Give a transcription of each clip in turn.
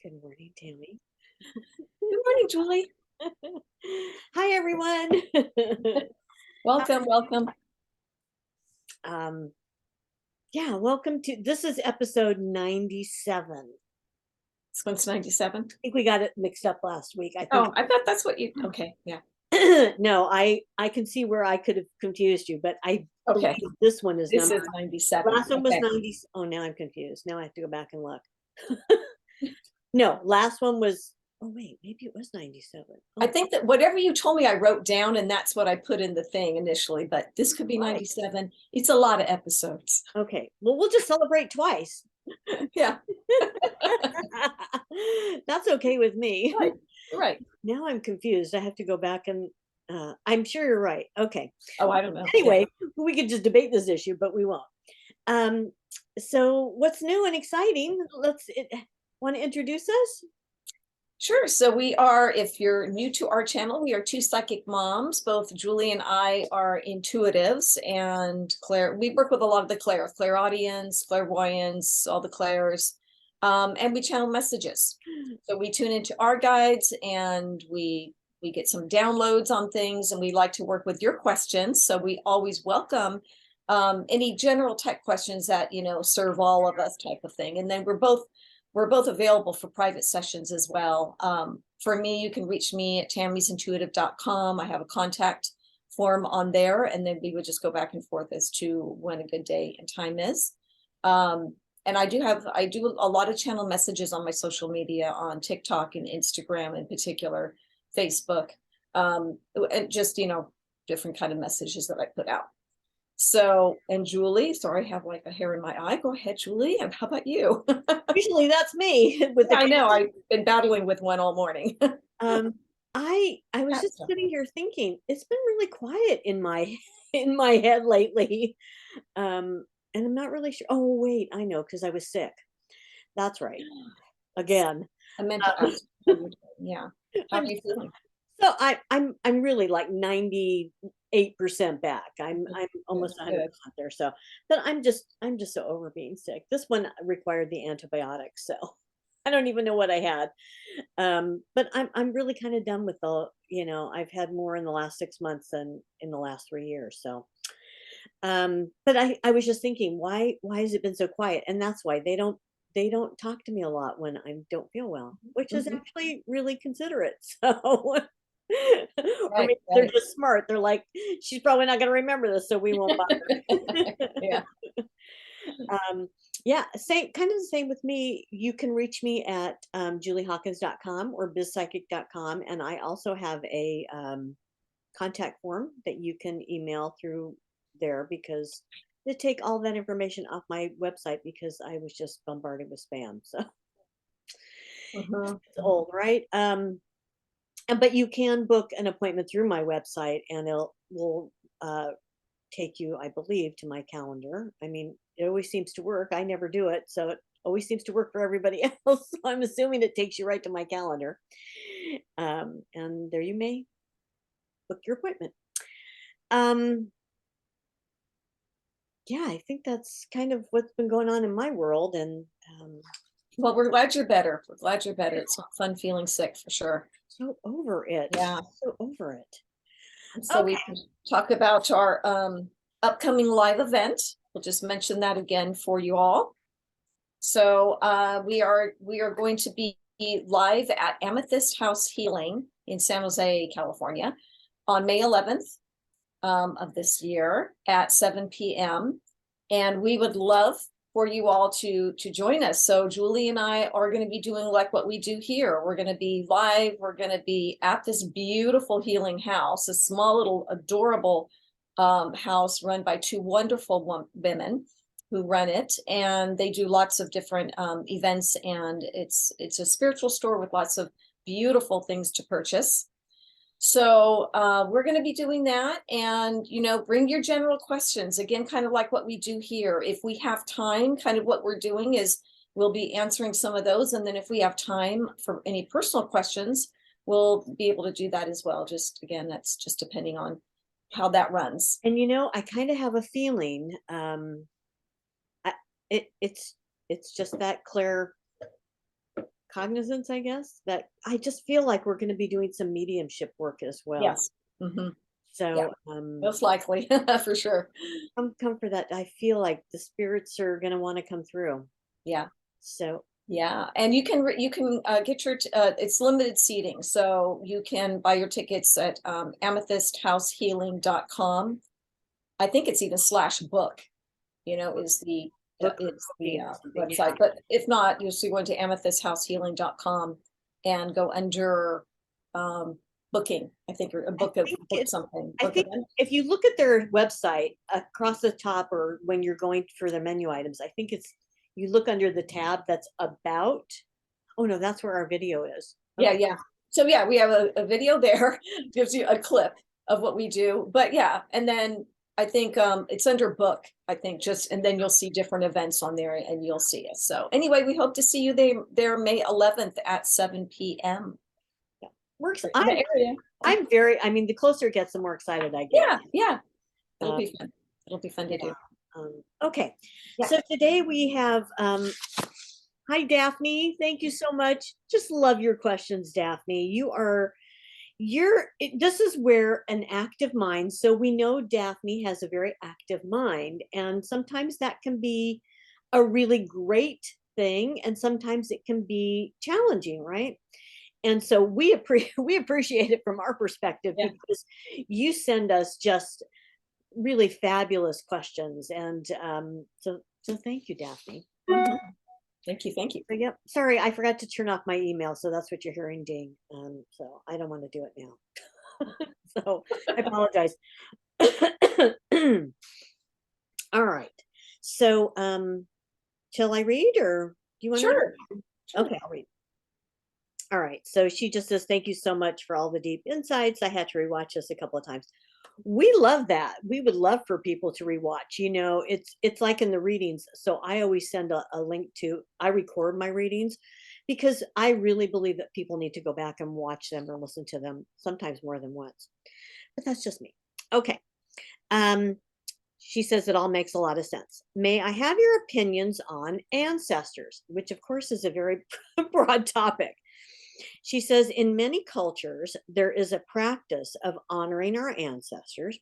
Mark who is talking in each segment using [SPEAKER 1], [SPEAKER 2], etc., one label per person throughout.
[SPEAKER 1] Good morning, Tammy.
[SPEAKER 2] Good morning, Julie.
[SPEAKER 1] Hi, everyone.
[SPEAKER 2] Welcome, welcome.
[SPEAKER 1] um, yeah, welcome to this is episode 97. I
[SPEAKER 2] This one's 97.
[SPEAKER 1] think we got it mixed up last week. I think
[SPEAKER 2] Oh, I thought that's what you, okay, yeah.
[SPEAKER 1] no, I can see where I could have confused you, but I
[SPEAKER 2] Okay,
[SPEAKER 1] believe this one is
[SPEAKER 2] this
[SPEAKER 1] number.
[SPEAKER 2] is 97.
[SPEAKER 1] Last one was
[SPEAKER 2] Okay.
[SPEAKER 1] 90. Oh, now I'm confused. Now I have to go back and look. No, last one was. Oh wait, maybe it was 97.
[SPEAKER 2] I
[SPEAKER 1] Oh,
[SPEAKER 2] think that whatever you told me, I wrote down, and that's what I put in the thing initially, but this could be
[SPEAKER 1] right.
[SPEAKER 2] 97. It's a lot of episodes.
[SPEAKER 1] Okay. Well, we'll just celebrate twice.
[SPEAKER 2] Yeah,
[SPEAKER 1] That's okay with me.
[SPEAKER 2] right, right.
[SPEAKER 1] Now I'm confused. I have to go back and I'm sure you're right. Okay.
[SPEAKER 2] Oh, I don't know. Yeah.
[SPEAKER 1] Anyway, we could just debate this issue, but we won't. Um, so what's new and exciting? Want to introduce us?
[SPEAKER 2] Sure. So we are, if you're new to our channel, we are two psychic moms. Both Julie and I are intuitives, and Claire, we work with a lot of the clairaudience, clairvoyance, all the clairs, and we channel messages. So we tune into our guides, and we get some downloads on things, and we like to work with your questions. So we always welcome any general tech questions that serve all of us, type of thing. And then we're both available for private sessions as well. For me, you can reach me at tammysintuitive.com. I have a contact form on there, and then we would just go back and forth as to when a good day and time is. And I do a lot of channel messages on my social media, on TikTok and Instagram in particular, Facebook, and just, different kind of messages that I put out. So, and Julie, sorry, I have like a hair in my eye. Go ahead, Julie. And how about you?
[SPEAKER 1] Usually that's me with
[SPEAKER 2] Yeah,
[SPEAKER 1] the
[SPEAKER 2] I know. I've been battling with one all morning.
[SPEAKER 1] um I was just
[SPEAKER 2] That's
[SPEAKER 1] sitting here thinking it's been really quiet in my in my head lately. And I'm not really sure. Oh wait, I know because I was sick. That's right. Again.
[SPEAKER 2] I meant to
[SPEAKER 1] Um,
[SPEAKER 2] ask how you're doing. Yeah. How are
[SPEAKER 1] I'm
[SPEAKER 2] you feeling?
[SPEAKER 1] so I'm really like 98% back. I'm
[SPEAKER 2] Good,
[SPEAKER 1] almost
[SPEAKER 2] good.
[SPEAKER 1] 100% there. So, but I'm just so over being sick. This one required the antibiotics, so I don't even know what I had. But I'm really kind of done with I've had more in the last 6 months than in the last 3 years. So, but I was just thinking, why has it been so quiet? And that's why they don't talk to me a lot when I don't feel well, which is
[SPEAKER 2] Mhm.
[SPEAKER 1] actually really considerate. So or
[SPEAKER 2] Right,
[SPEAKER 1] maybe they're
[SPEAKER 2] right.
[SPEAKER 1] just smart. They're like, she's probably not gonna remember this, so we won't bother.
[SPEAKER 2] Yeah.
[SPEAKER 1] Um, yeah, same kind of the same with me. You can reach me at juliehawkins.com or bizpsychic.com. And I also have a contact form that you can email through there because they take all that information off my website because I was just bombarded with spam. So
[SPEAKER 2] Mhm,
[SPEAKER 1] it's
[SPEAKER 2] mhm.
[SPEAKER 1] old, right? But you can book an appointment through my website and it will take you, I believe, to my calendar. I mean, it always seems to work. I never do it, so it always seems to work for everybody else. So I'm assuming it takes you right to my calendar. And there you may book your appointment. Um, yeah, I think that's kind of what's been going on in my world. And um,
[SPEAKER 2] Well, we're glad you're better. We're glad you're better. It's not fun feeling sick for sure.
[SPEAKER 1] so over it.
[SPEAKER 2] Yeah.
[SPEAKER 1] So over it.
[SPEAKER 2] So we
[SPEAKER 1] Okay.
[SPEAKER 2] can talk about our upcoming live event. We'll just mention that again for you all. So we are going to be live at Amethyst House Healing in San Jose, California, on May 11th of this year at 7 p.m. And we would love for you all to join us. So Julie and I are going to be doing like what we do here. We're going to be live. We're going to be at this beautiful healing house, a small little adorable house run by two wonderful women who run it, and they do lots of different events, and it's a spiritual store with lots of beautiful things to purchase. So we're going to be doing that, and bring your general questions again, kind of like what we do here. If we have time, kind of what we're doing is we'll be answering some of those, and then if we have time for any personal questions, we'll be able to do that as well. Just again, that's just depending on how that runs.
[SPEAKER 1] And I kind of have a feeling I, it's just that Claire cognizance, I guess, that I just feel like we're going to be doing some mediumship work as well.
[SPEAKER 2] Yes. Hmm. Yeah,
[SPEAKER 1] So,
[SPEAKER 2] most likely, for sure.
[SPEAKER 1] come for that. I feel like the spirits are going to want to come through.
[SPEAKER 2] Yeah.
[SPEAKER 1] So,
[SPEAKER 2] Yeah, and you can get your it's limited seating, so you can buy your tickets at amethysthousehealing.com. I think it's even slash book,
[SPEAKER 1] book
[SPEAKER 2] is the
[SPEAKER 1] booking or something. Yeah.
[SPEAKER 2] website. But if not, you'll see going to amethysthousehealing.com and go under booking, I think, or a
[SPEAKER 1] I
[SPEAKER 2] book of
[SPEAKER 1] think
[SPEAKER 2] book something,
[SPEAKER 1] I
[SPEAKER 2] book
[SPEAKER 1] think
[SPEAKER 2] event.
[SPEAKER 1] if you look at their website across the top, or when you're going for the menu items, I think it's you look under the tab that's about. Oh no, that's where our video is.
[SPEAKER 2] Yeah,
[SPEAKER 1] Okay.
[SPEAKER 2] yeah. So yeah, we have a video there, gives you a clip of what we do. But yeah, and then I think it's under book, I think, just and then you'll see different events on there and you'll see us. So anyway, we hope to see you there May 11th at 7 p.m.
[SPEAKER 1] Yeah. Works.
[SPEAKER 2] in the area.
[SPEAKER 1] I'm very. I mean, the closer it gets, the more excited I get.
[SPEAKER 2] Yeah, yeah. It'll
[SPEAKER 1] Uh,
[SPEAKER 2] be fun. It'll be fun to
[SPEAKER 1] yeah.
[SPEAKER 2] do.
[SPEAKER 1] Okay.
[SPEAKER 2] Yeah.
[SPEAKER 1] So today we have. Hi, Daphne. Thank you so much. Just love your questions, Daphne. This is where an active mind. So we know Daphne has a very active mind, and sometimes that can be a really great thing, and sometimes it can be challenging, right? And so we appreciate it from our perspective
[SPEAKER 2] Yeah.
[SPEAKER 1] because you send us just really fabulous questions, and so thank you, Daphne.
[SPEAKER 2] Mhm. Thank you. Thank you.
[SPEAKER 1] So, yep. Sorry, I forgot to turn off my email, so that's what you're hearing ding. So I don't want to do it now. So I apologize. All right. So shall I read, or do you want to?
[SPEAKER 2] Sure. Sure.
[SPEAKER 1] Okay, I'll read. All right. So she just says, "Thank you so much for all the deep insights. I had to rewatch this a couple of times." We love that. We would love for people to rewatch. It's like in the readings. So I always send a link to. I record my readings because I really believe that people need to go back and watch them or listen to them sometimes more than once. But that's just me. Okay. Um, she says it all makes a lot of sense. May I have your opinions on ancestors, which of course is a very broad topic. She says, in many cultures, there is a practice of honoring our ancestors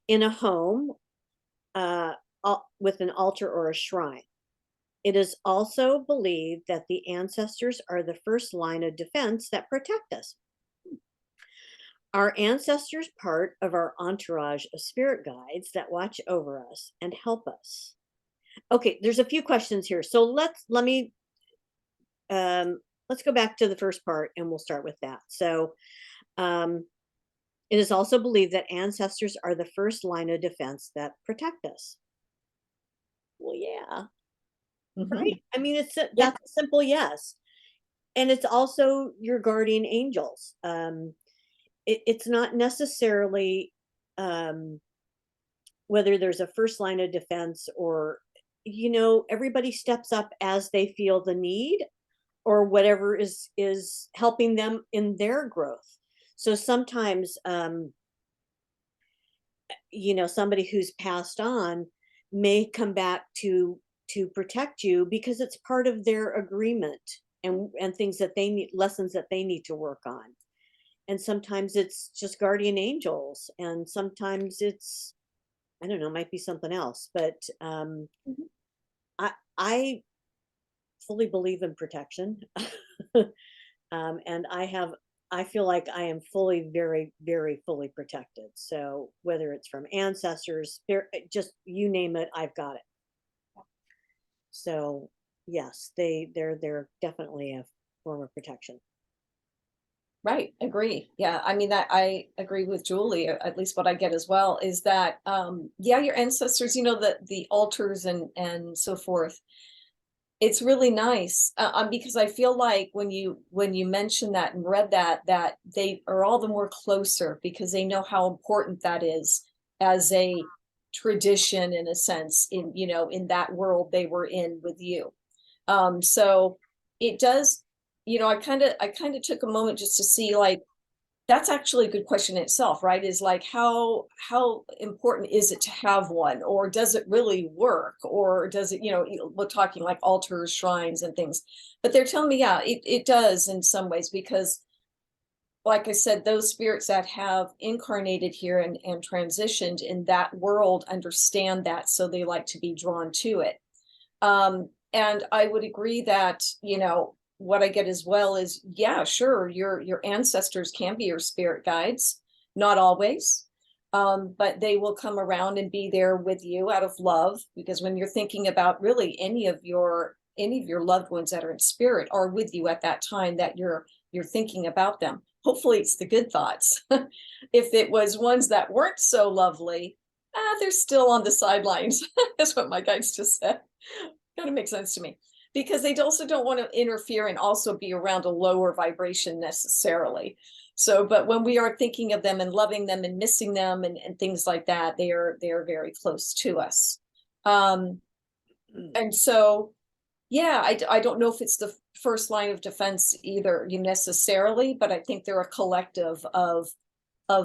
[SPEAKER 1] in a home uh, with an altar or a shrine. It is also believed that the ancestors are the first line of defense that protect us. Our ancestors part of our entourage of spirit guides that watch over us and help us. Okay, there's a few questions here. So um, let's go back to the first part and we'll start with that. So um, it is also believed that ancestors are the first line of defense that protect us. Well, yeah,
[SPEAKER 2] Mhm.
[SPEAKER 1] right. I mean,
[SPEAKER 2] Yeah.
[SPEAKER 1] that's a simple yes, and it's also your guardian angels. It's not necessarily um, whether there's a first line of defense or everybody steps up as they feel the need or whatever is helping them in their growth. So sometimes somebody who's passed on may come back to protect you because it's part of their agreement and things that they need, lessons that they need to work on. And sometimes it's just guardian angels, and sometimes it's, I don't know, might be something else. But
[SPEAKER 2] Mhm.
[SPEAKER 1] I fully believe in protection. And I feel like I am fully, very, very fully protected. So whether it's from ancestors, just you name it, I've got it. So yes, they're definitely a form of protection.
[SPEAKER 2] Right, agree. Yeah, I mean that I agree with Julie, at least what I get as well is that yeah, your ancestors, the altars and so forth. It's really nice because I feel like when you mentioned that and read that they are all the more closer because they know how important that is as a tradition in a sense in that world they were in with you. So it does, I kind of took a moment just to see like That's actually a good question in itself, right? Is like how important is it to have one, or does it really work, or does it, we're talking like altars, shrines, and things. But they're telling me, yeah, it does in some ways, because like I said, those spirits that have incarnated here and transitioned in that world understand that, so they like to be drawn to it. And I would agree that, what I get as well is, yeah, sure, your ancestors can be your spirit guides, not always. But they will come around and be there with you out of love, because when you're thinking about really any of your loved ones that are in spirit are with you at that time that you're thinking about them. Hopefully it's the good thoughts. If it was ones that weren't so lovely, they're still on the sidelines. That's what my guides just said. Kind of makes sense to me, because they also don't want to interfere and also be around a lower vibration necessarily. So, but when we are thinking of them and loving them and missing them and things like that, they are very close to us. Um, and so, yeah, I don't know if it's the first line of defense either, necessarily, but I think they're a collective of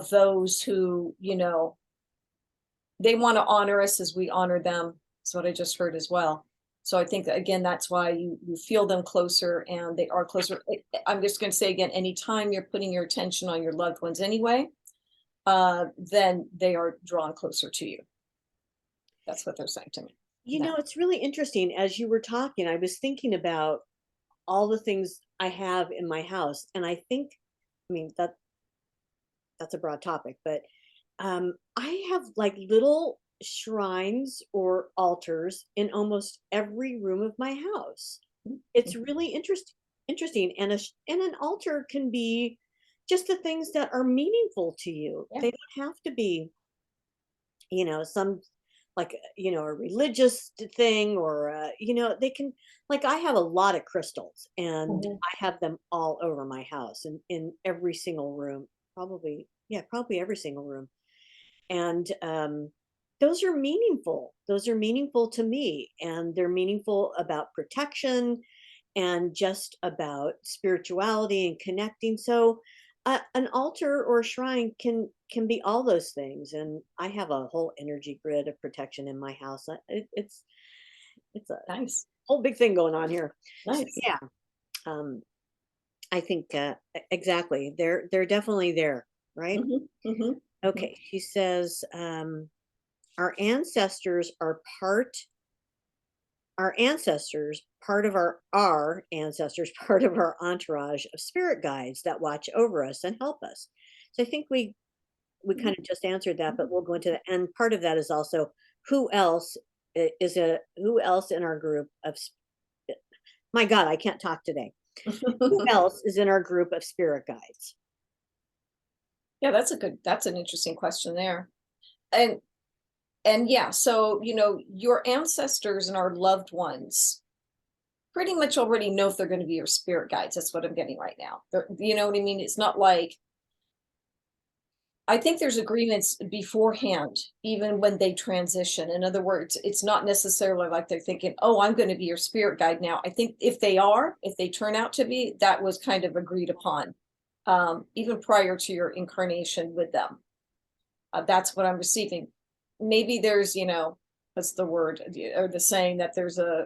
[SPEAKER 2] those who, they want to honor us as we honor them. That's what I just heard as well. So I think that, again, that's why you feel them closer, and they are closer. I'm just going to say again, anytime you're putting your attention on your loved ones anyway, then they are drawn closer to you. That's what they're saying to me. No.
[SPEAKER 1] It's really interesting. As you were talking, I was thinking about all the things I have in my house, and I think, I mean, that's a broad topic, but I have like little shrines or altars in almost every room of my house. It's really interesting, and and an altar can be just the things that are meaningful to you.
[SPEAKER 2] Yeah.
[SPEAKER 1] They don't have to be, some like a religious thing, or they can, like, I have a lot of crystals, and
[SPEAKER 2] Mhm.
[SPEAKER 1] I have them all over my house and in every single room, probably, yeah, probably every single room. And those are meaningful. Those are meaningful to me, and they're meaningful about protection and just about spirituality and connecting. So an altar or a shrine can be all those things, and I have a whole energy grid of protection in my house. It's a
[SPEAKER 2] Nice.
[SPEAKER 1] whole big thing going on here. So
[SPEAKER 2] Nice.
[SPEAKER 1] yeah, um, I think exactly, they're definitely there, right?
[SPEAKER 2] Hmm. Hmm. Hmm.
[SPEAKER 1] Okay, she says, our ancestors are part of our ancestors, part of our entourage of spirit guides that watch over us and help us. So I think we kind of just answered that, but we'll go into that. And part of that is also, who else who else in our group of my God, I can't talk today. Who else is in our group of spirit guides?
[SPEAKER 2] Yeah, that's an interesting question there. And yeah, so your ancestors and our loved ones pretty much already know if they're going to be your spirit guides. That's what I'm getting right now. You know what I mean? It's not like, I think there's agreements beforehand, even when they transition. In other words, it's not necessarily like they're thinking, oh, I'm going to be your spirit guide now. I think if they turn out to be, that was kind of agreed upon, even prior to your incarnation with them. That's what I'm receiving. Maybe there's, what's the word, or the saying that there's a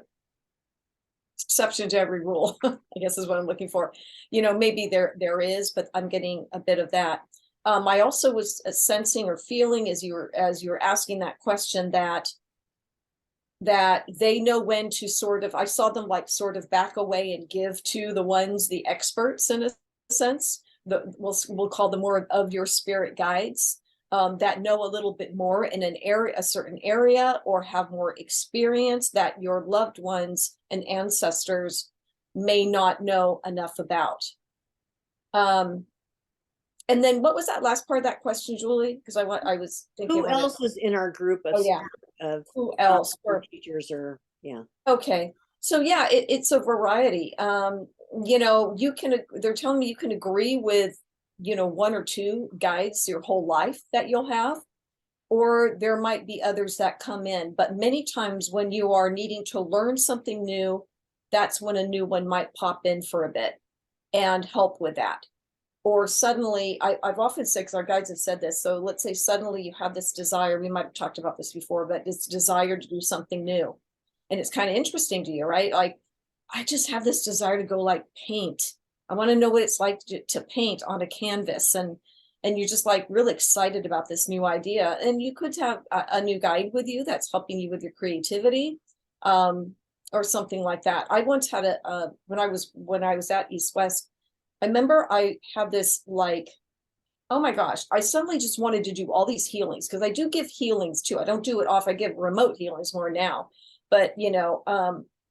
[SPEAKER 2] exception to every rule, I guess is what I'm looking for. Maybe there is, but I'm getting a bit of that. I also was sensing or feeling, as you're asking that question, that they know when to sort of, I saw them like sort of back away and give to the experts, in a sense. We'll call them more of your spirit guides, that know a little bit more in a certain area, or have more experience that your loved ones and ancestors may not know enough about. And then what was that last part of that question, Julie? Because I was thinking
[SPEAKER 1] Who
[SPEAKER 2] about it.
[SPEAKER 1] else is in our group
[SPEAKER 2] Oh yeah,
[SPEAKER 1] of
[SPEAKER 2] who else?
[SPEAKER 1] or teachers, or yeah?
[SPEAKER 2] Okay. So yeah, it's a variety. They're telling me you can agree with, one or two guides your whole life that you'll have, or there might be others that come in. But many times when you are needing to learn something new, that's when a new one might pop in for a bit and help with that. or suddenly, I've often said, because our guides have said this, so let's say suddenly you have this desire, we might have talked about this before, but this desire to do something new. And it's kind of interesting to you, right? Like, I just have this desire to go like paint. I want to know what it's like to paint on a canvas, and you're just like really excited about this new idea. And you could have a new guide with you that's helping you with your creativity, or something like that. I once had when I was at East West, I remember I had this like, oh my gosh, I suddenly just wanted to do all these healings, because I do give healings too. I don't do it off, I give remote healings more now, but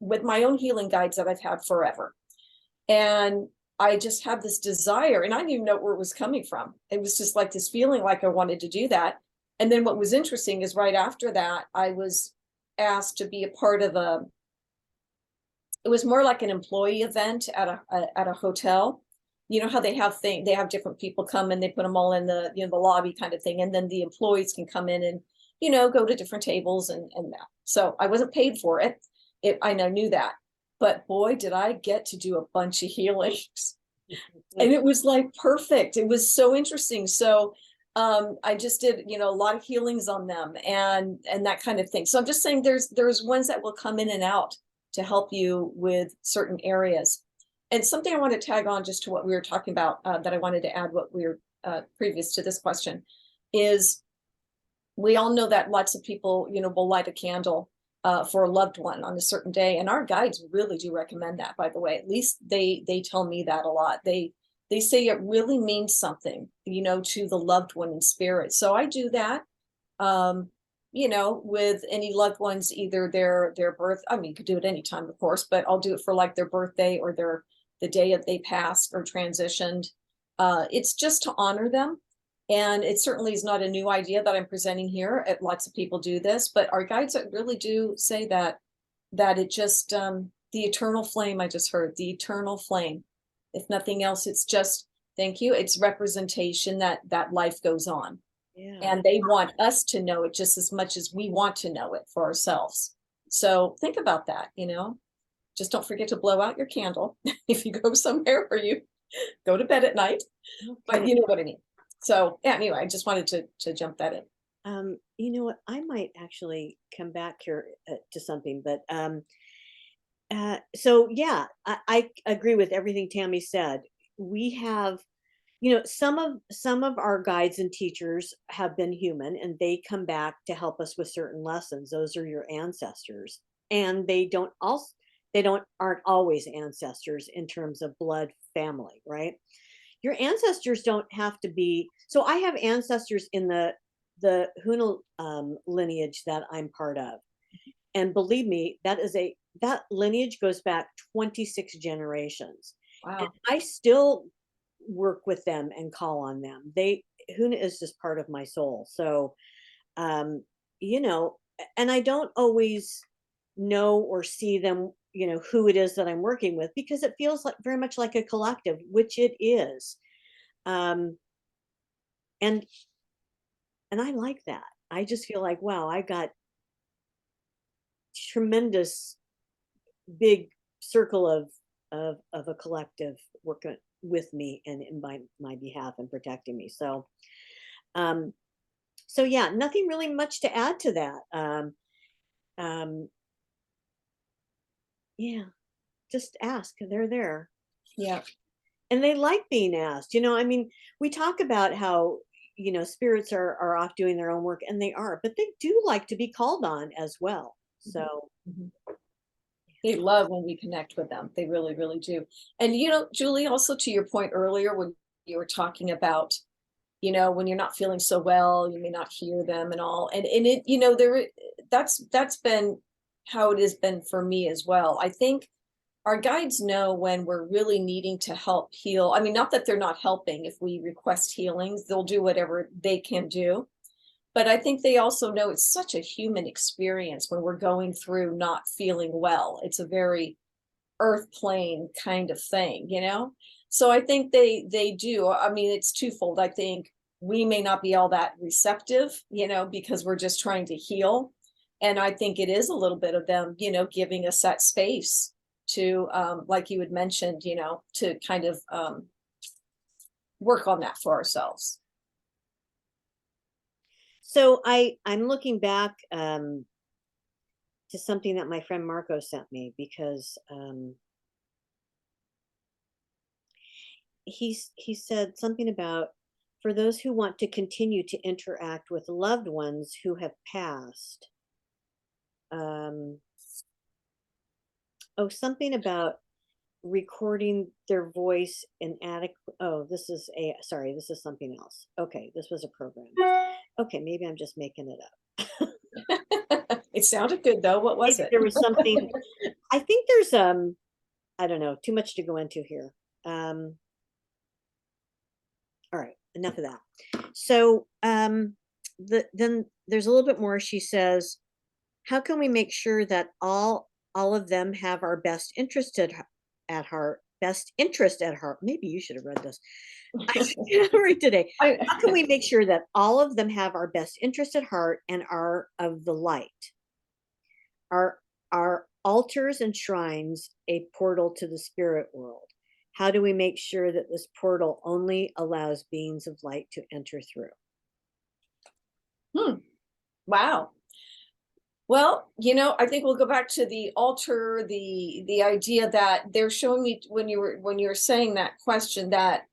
[SPEAKER 2] with my own healing guides that I've had forever. And I just had this desire, and I didn't even know where it was coming from. It was just like this feeling like I wanted to do that. And then what was interesting is right after that, I was asked to be a part of it was more like an employee event at a hotel. You know how they have different people come and they put them all in the lobby kind of thing, and then the employees can come in and go to different tables and that. So I wasn't paid for it. I knew that, but boy, did I get to do a bunch of healings. And it was like perfect. It was so interesting. So I just did a lot of healings on them and that kind of thing. So I'm just saying there's ones that will come in and out to help you with certain areas. And something I want to tag on just to what we were talking about, that I wanted to add what we were previous to this question, is we all know that lots of people will light a candle for a loved one on a certain day, and our guides really do recommend that, by the way. At least they tell me that a lot. They say it really means something to the loved one in spirit. So I do that with any loved ones, either their birth, I mean, you could do it anytime, of course, but I'll do it for like their birthday or the day that they passed or transitioned. It's just to honor them. And it certainly is not a new idea that I'm presenting here. Lots of people do this, but our guides really do say that it just the eternal flame. I just heard the eternal flame. If nothing else, it's just, thank you. It's representation that life goes on,
[SPEAKER 1] Yeah.
[SPEAKER 2] and they want us to know it just as much as we want to know it for ourselves. So think about that. Just don't forget to blow out your candle if you go somewhere or you go to bed at night. But
[SPEAKER 1] Okay.
[SPEAKER 2] you know what I mean. So yeah, anyway, I just wanted to jump that in.
[SPEAKER 1] You know what? I might actually come back here to something, but so yeah, I agree with everything Tammy said. We have, some of our guides and teachers have been human, and they come back to help us with certain lessons. Those are your ancestors, and they don't aren't always ancestors in terms of blood family, right? Your ancestors don't have to be. So I have ancestors in the Huna lineage that I'm part of, and believe me, that lineage goes back 26 generations, and
[SPEAKER 2] Wow.
[SPEAKER 1] I still work with them and call on them. Huna is just part of my soul. So um you know and I don't always know or see them, who it is that I'm working with, because it feels like very much like a collective, which it is. um and I like that. I just feel like, wow, I got tremendous big circle of a collective working with me and in my behalf and protecting me. Um so yeah, nothing really much to add to that. Um yeah, just ask, they're there,
[SPEAKER 2] Yeah.
[SPEAKER 1] and they like being asked. I mean, we talk about how spirits are off doing their own work, and they are, but they do like to be called on as well.
[SPEAKER 2] Mhm.
[SPEAKER 1] So
[SPEAKER 2] Mhm. They love when we connect with them. They really, really do. And Julie, also to your point earlier when you were talking about, when you're not feeling so well, you may not hear them and all. And it, that's been how it has been for me as well. I think our guides know when we're really needing to help heal. I mean, not that they're not helping. If we request healings, they'll do whatever they can do. But I think they also know it's such a human experience when we're going through not feeling well. It's a very earth plane kind of thing. So I think they do. I mean, it's twofold. I think we may not be all that receptive, because we're just trying to heal. And I think it is a little bit of them, giving us that space to, like you had mentioned, to kind of work on that for ourselves.
[SPEAKER 1] So I'm looking back to something that my friend Marco sent me because he said something about for those who want to continue to interact with loved ones who have passed. Um, oh, something about recording their voice in adequate. Oh, this is a sorry. This is something else. Okay, this was a program. Okay, maybe I'm just making it up.
[SPEAKER 2] It sounded good though. What was
[SPEAKER 1] Maybe
[SPEAKER 2] it?
[SPEAKER 1] there was something. I think there's I don't know, too much to go into here. All right, enough of that. So then there's a little bit more. She says, how can we make sure that all of them have our best interest at heart? Best interest at heart. Maybe you should have read this. I right today.
[SPEAKER 2] I,
[SPEAKER 1] How can we make sure that all of them have our best interest at heart and are of the light? Are altars and shrines a portal to the spirit world? How do we make sure that this portal only allows beings of light to enter through?
[SPEAKER 2] wow. Well, I think we'll go back to the altar, the idea that they're showing me when you were saying that question that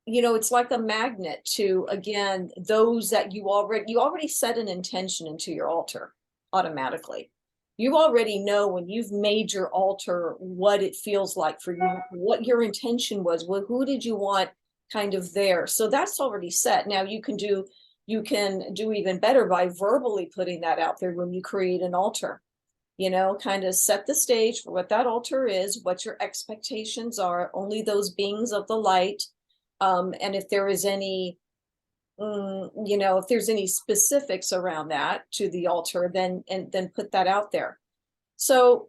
[SPEAKER 2] it's like a magnet to, again, those that you already set an intention into your altar automatically. You already know when you've made your altar what it feels like for you, what your intention was, who did you want kind of there. So that's already set. Now you can do even better by verbally putting that out there when you create an altar. Kind of set the stage for what that altar is, what your expectations are, only those beings of the light. And if there is any, if there's any specifics around that to the altar, then put that out there. So,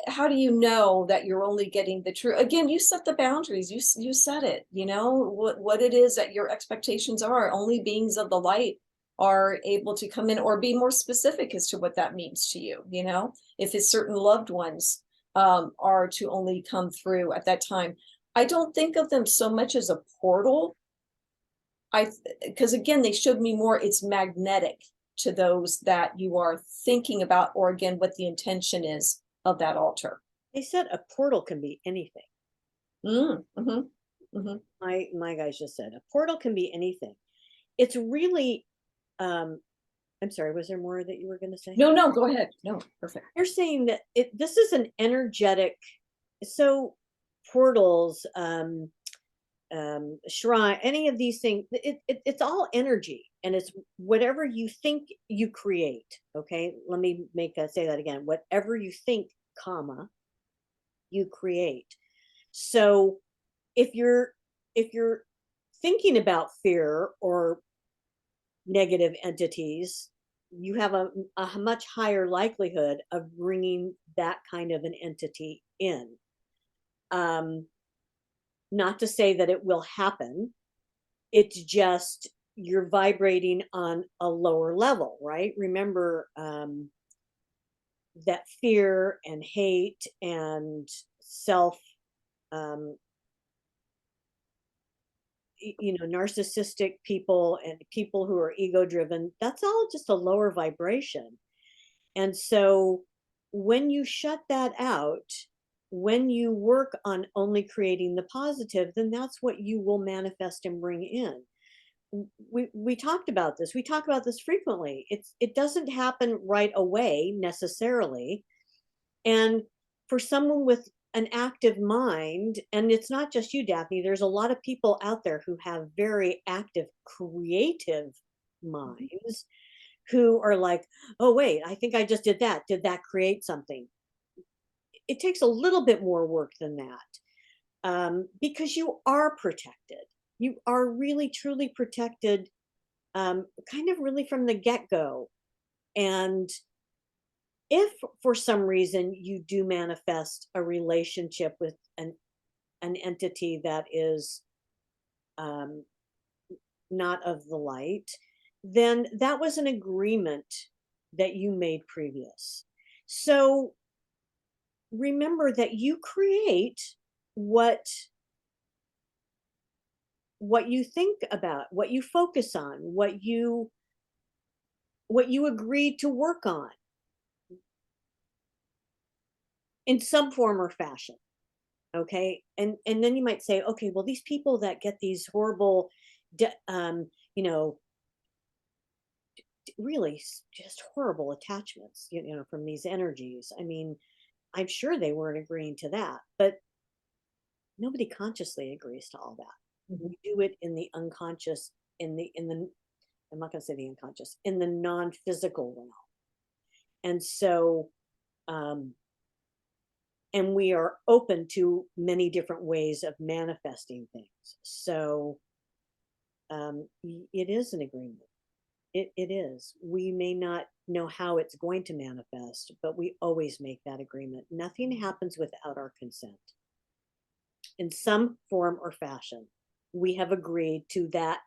[SPEAKER 2] how do you know that you're only getting the true? Again, you set the boundaries. You set it. What it is that your expectations are. Only beings of the light are able to come in, or be more specific as to what that means to you. If it's certain loved ones are to only come through at that time. I don't think of them so much as a portal. Because again, they showed me more it's magnetic to those that you are thinking about, or again, what the intention is of that altar.
[SPEAKER 1] They said a portal can be anything.
[SPEAKER 2] Mm-hmm.
[SPEAKER 1] My guys just said a portal can be anything. It's really I'm sorry, was there more that you were going to say?
[SPEAKER 2] No, go ahead. No, perfect.
[SPEAKER 1] You're saying that this is an energetic, so portals, shrine, any of these things, it's all energy, and it's whatever you think you create. Okay, let me say that again. Whatever you think, comma, you create. So if you're thinking about fear or negative entities, you have a much higher likelihood of bringing that kind of an entity in. Um, Not to say that it will happen. It's just you're vibrating on a lower level, right? Remember that fear and hate and self, um, narcissistic people and people who are ego driven, that's all just a lower vibration. And so when you shut that out, when you work on only creating the positive, then that's what you will manifest and bring in. We talked about this. We talk about this frequently. It doesn't happen right away necessarily. And for someone with an active mind, and it's not just you, Daphne, there's a lot of people out there who have very active creative minds who are like, oh, wait, I think I just did that. Did that create something? It takes a little bit more work than that, because you are protected. You are really, truly protected, kind of really from the get go. And if for some reason you do manifest a relationship with an entity that is um, not of the light, then that was an agreement that you made previous. So remember that you create what what you think about, what you focus on, what you agreed to work on in some form or fashion. Okay. And then you might say, okay, well, these people that get these horrible you know, really just horrible attachments, you know, from these energies. I mean, I'm sure they weren't agreeing to that, but nobody consciously agrees to all that.
[SPEAKER 2] Mhm.
[SPEAKER 1] We do it in the unconscious, in the I'm not going to say the unconscious, in the non-physical realm. And so, um, and we are open to many different ways of manifesting things. So, it is an agreement. It is. We may not know how it's going to manifest, but we always make that agreement. Nothing happens without our consent. In some form or fashion, we have agreed to that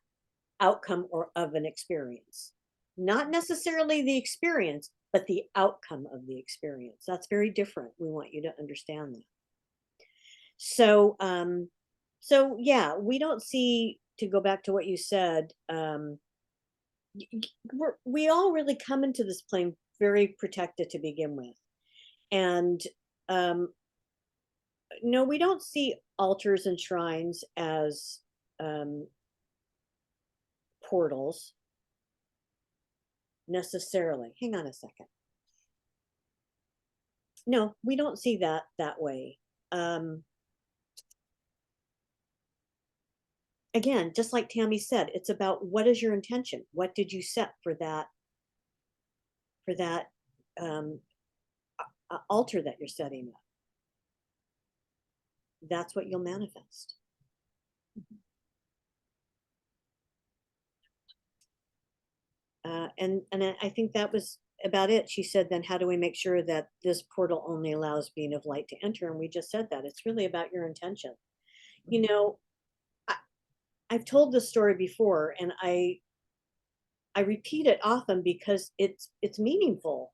[SPEAKER 1] outcome or of an experience. Not necessarily the experience, but the outcome of the experience. That's very different. We want you to understand that. So, so yeah, we don't see, to go back to what you said, we all really come into this plane very protected to begin with. And um, no, we don't see altars and shrines as um, portals necessarily. Hang on a second. No, we don't see that way. Um, Again, just like Tammy said, it's about what is your intention? What did you set for that um, altar that you're setting up? That's what you'll manifest. And I think that was about it. She said, then how do we make sure that this portal only allows being of light to enter? And we just said that it's really about your intention. You know, I, I've told this story before, and I repeat it often because it's meaningful.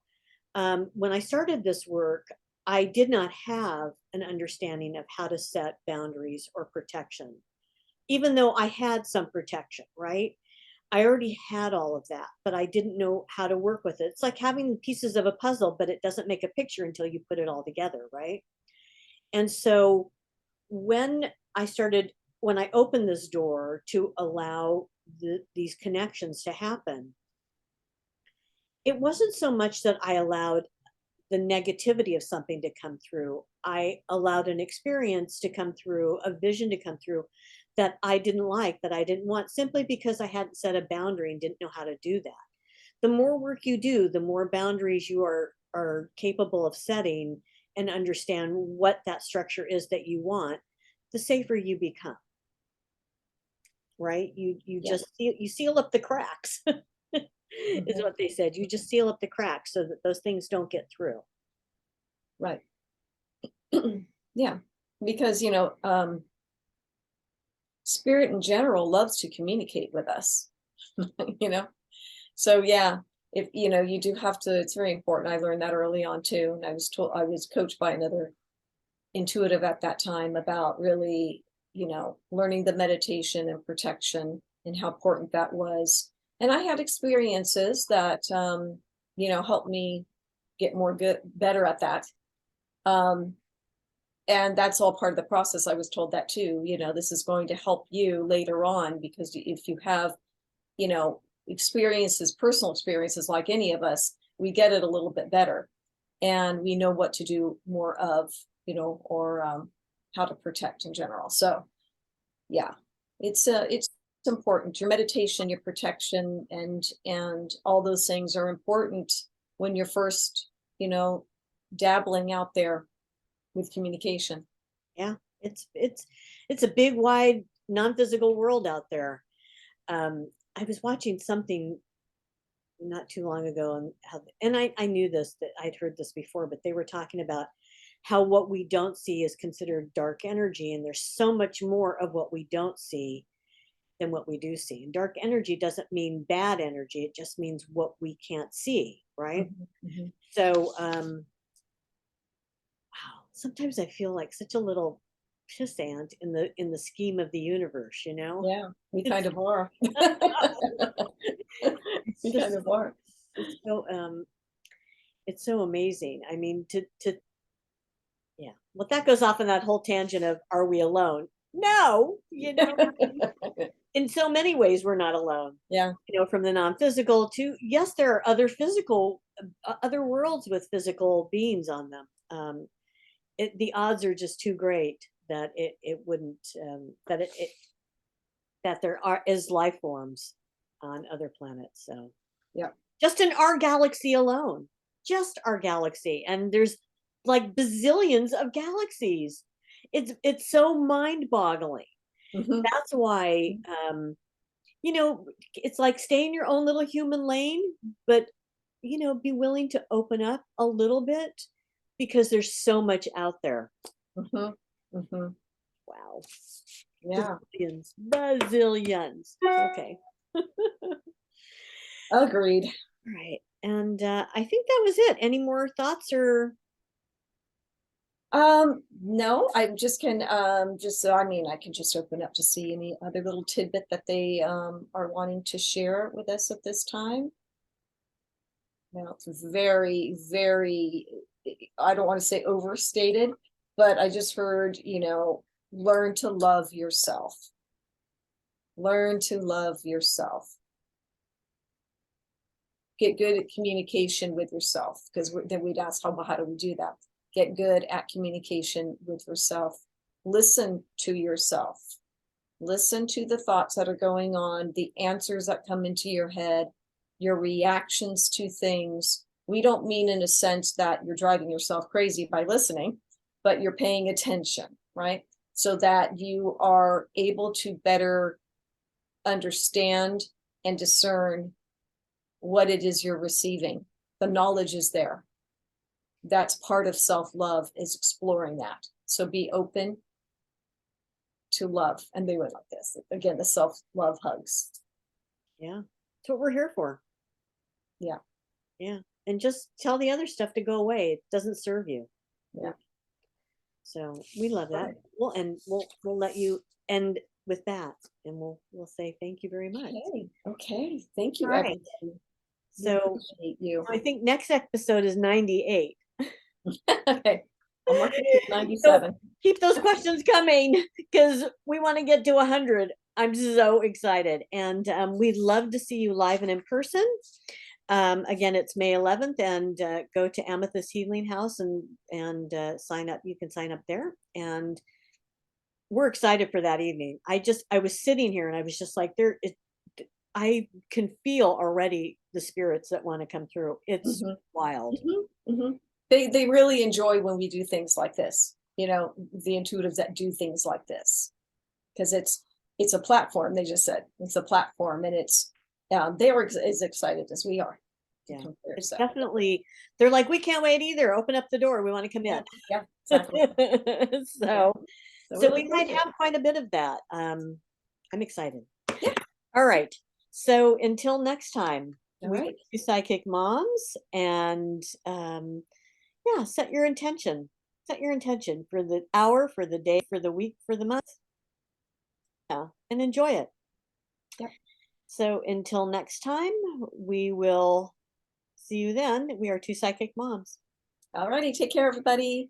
[SPEAKER 1] When I started this work, I did not have an understanding of how to set boundaries or protection, even though I had some protection, right? I already had all of that, but I didn't know how to work with it. It's like having pieces of a puzzle, but it doesn't make a picture until you put it all together, right? And so when I started, when I opened this door to allow these connections to happen, it wasn't so much that I allowed the negativity of something to come through. I allowed an experience to come through, a vision to come through that I didn't like, that I didn't want, simply because I hadn't set a boundary and didn't know how to do that. The more work you do, the more boundaries you are capable of setting and understand what that structure is that you want, the safer you become. Right? You
[SPEAKER 2] Yeah,
[SPEAKER 1] just you seal up the cracks. Is
[SPEAKER 2] mhm,
[SPEAKER 1] what they said. You just seal up the cracks so that those things don't get through.
[SPEAKER 2] right. Yeah, because spirit in general loves to communicate with us, you know. So yeah, if you do have to, it's very important. I learned that early on too. And I was coached by another intuitive at that time about really, learning the meditation and protection and how important that was. And I had experiences that helped me get better at that. Um, and that's all part of the process. I was told that too. This is going to help you later on because if you have experiences, personal experiences, like any of us, we get it a little bit better and we know what to do more of, or how to protect in general. So yeah, it's important. Your meditation, your protection, and all those things are important when you're first, dabbling out there with communication.
[SPEAKER 1] Yeah, it's a big, wide, non-physical world out there. I was watching something not too long ago, and I knew this, that I'd heard this before, but they were talking about how what we don't see is considered dark energy, and there's so much more of what we don't see than what we do see. And dark energy doesn't mean bad energy; it just means what we can't see, right?
[SPEAKER 2] Mhm, mhm.
[SPEAKER 1] So, wow, sometimes I feel like such a little. pissant in the scheme of the universe, you know?
[SPEAKER 2] Yeah, we kind
[SPEAKER 1] It's
[SPEAKER 2] of are.
[SPEAKER 1] it's
[SPEAKER 2] We kind
[SPEAKER 1] just
[SPEAKER 2] of are.
[SPEAKER 1] it's so it's so amazing. I mean, to yeah. Well, that goes off on that whole tangent of are we alone? No, you know, in so many ways we're not alone.
[SPEAKER 2] Yeah.
[SPEAKER 1] You know, from the non-physical to yes, there are other physical other worlds with physical beings on them. The odds are just too great that it wouldn't that it that there are is life forms on other planets. So
[SPEAKER 2] Yeah.
[SPEAKER 1] just in our galaxy alone, just our galaxy, and there's like bazillions of galaxies. It's so mind-boggling.
[SPEAKER 2] Mhm.
[SPEAKER 1] That's why you know, it's like stay in your own little human lane, but you know, be willing to open up a little bit because there's so much out there.
[SPEAKER 2] Mhm. Mhm.
[SPEAKER 1] Wow.
[SPEAKER 2] Yeah.
[SPEAKER 1] Bazillions. Bazillions. Okay.
[SPEAKER 2] Agreed.
[SPEAKER 1] Right. And I think that was it. Any more thoughts or
[SPEAKER 2] No, I just can just so I mean I can just open up to see any other little tidbit that they are wanting to share with us at this time. Now it's very, very I don't want to say overstated, but I just heard, learn to love yourself. Learn to love yourself. Get good at communication with yourself because then we'd ask how do we do that? Get good at communication with yourself. Listen to yourself. Listen to the thoughts that are going on, the answers that come into your head, your reactions to things. We don't mean in a sense that you're driving yourself crazy by listening, but you're paying attention, right? So that you are able to better understand and discern what it is you're receiving. The knowledge is there. That's part of self-love is exploring that. So be open to love. And they went like this. Again, the self-love hugs.
[SPEAKER 1] yeah. That's what we're here for.
[SPEAKER 2] Yeah.
[SPEAKER 1] Yeah. And just tell the other stuff to go away. It doesn't serve you.
[SPEAKER 2] Yeah.
[SPEAKER 1] So we love that.
[SPEAKER 2] Right.
[SPEAKER 1] We'll let you end with that and we'll say thank you very much.
[SPEAKER 2] Okay. Okay. Thank
[SPEAKER 1] All
[SPEAKER 2] you,
[SPEAKER 1] right.
[SPEAKER 2] everybody. We
[SPEAKER 1] So
[SPEAKER 2] appreciate you.
[SPEAKER 1] I think next episode is 98.
[SPEAKER 2] Okay. I'm working to
[SPEAKER 1] So
[SPEAKER 2] 97.
[SPEAKER 1] keep those questions coming because we want to get to 100. I'm so excited. And we'd love to see you live and in person. Again, it's May 11th, and go to Amethyst Healing House and sign up. You can sign up there, and we're excited for that evening. I was sitting here, and I was just like, I can feel already the spirits that want to come through. It's
[SPEAKER 2] Mhm.
[SPEAKER 1] wild.
[SPEAKER 2] Mhm. Mhm. They really enjoy when we do things like this. The intuitives that do things like this because it's a platform. They just said it's a platform, and they were as excited as we are to
[SPEAKER 1] Yeah,
[SPEAKER 2] come through.
[SPEAKER 1] it's
[SPEAKER 2] So
[SPEAKER 1] definitely. They're like, we can't wait either. Open up the door. We want to come
[SPEAKER 2] yeah,
[SPEAKER 1] in.
[SPEAKER 2] yeah, exactly. Yeah.
[SPEAKER 1] so
[SPEAKER 2] So we
[SPEAKER 1] so
[SPEAKER 2] look
[SPEAKER 1] we
[SPEAKER 2] forward
[SPEAKER 1] might
[SPEAKER 2] to it.
[SPEAKER 1] have quite a bit of that. I'm excited.
[SPEAKER 2] Yeah.
[SPEAKER 1] All right. So until next time,
[SPEAKER 2] All
[SPEAKER 1] we
[SPEAKER 2] right.
[SPEAKER 1] you psychic moms and yeah, set your intention. Set your intention for the hour, for the day, for the week, for the month. Yeah, and enjoy it.
[SPEAKER 2] Yep.
[SPEAKER 1] So until next time, we will see you then. We are two psychic moms.
[SPEAKER 2] All righty. Take care, everybody.